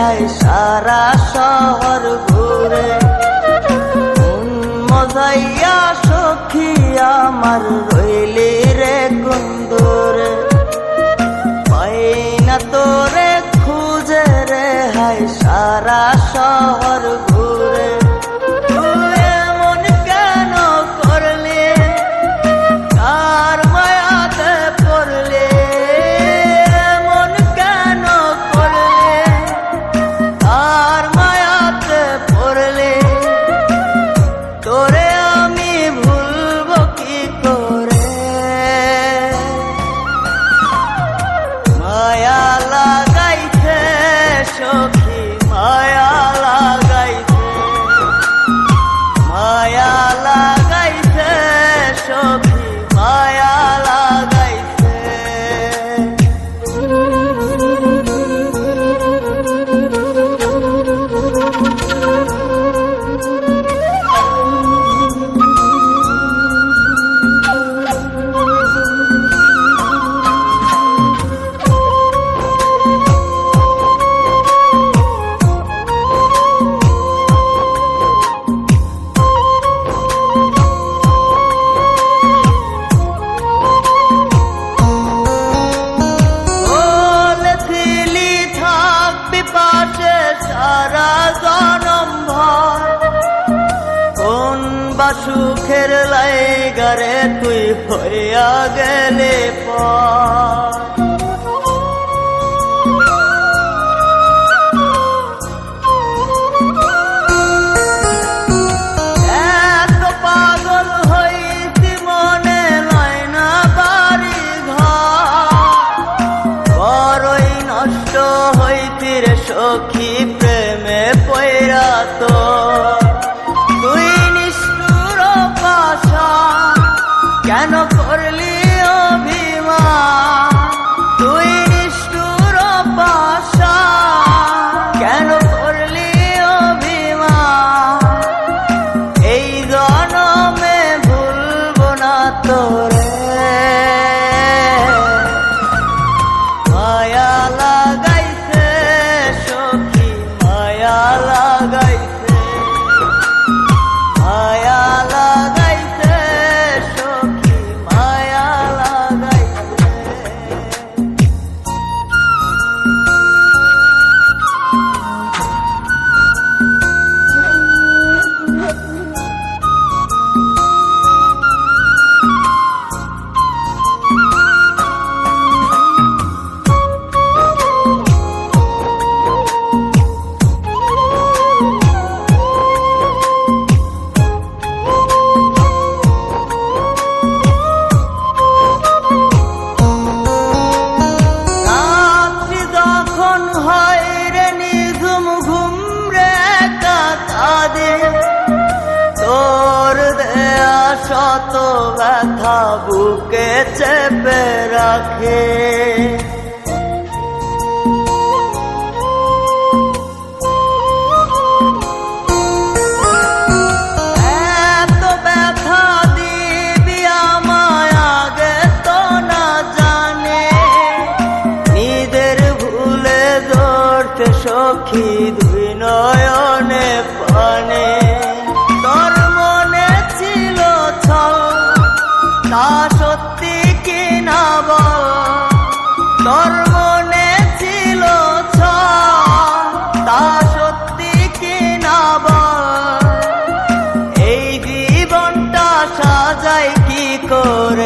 high সারা শহর ঘুরে মন মজাইয়া সখী আমার রইলি রে কুন্দরে পাই না তোরে খুঁজে রে হাই সারা শহর ঘুরে সখী মায়া লাগাইছে মায়া লাগাইছে সখী মায়া লাগাইছে সারা জনম ভর কোন বা সুখের লাইগারে তুই হইয়া গেলে পর এত পাগল হইছি মনে লয় না বাড়ি ঘর বড়ই নষ্ট হইতি রে সখী প্রেমে পয়রা তো তুই নিষ্ঠুর পাশান কেন করলি অভিমান তুই নিষ্ঠুর পাশান কেন করলি অভিমান এই জনমে ভুলবো না তোরে মায়া লাগাইছে সখী মায়া লাগাইছে মায়া লাগাইছে সখী মায়া লাগাইছে তোর দেয়া শত ব্যথা বুকে চেপে রাখে এত ব্যথা দিবি আমায় আগে তো না জানে নিজের ভুলে ধরতে সখী দুই নয়নে পানে তোর মনে ছিল ছল তা সত্যি কি না বল তোর মনে ছিল ছল তা সত্যি কি না বল এই জীবনটা সাজাই কি করে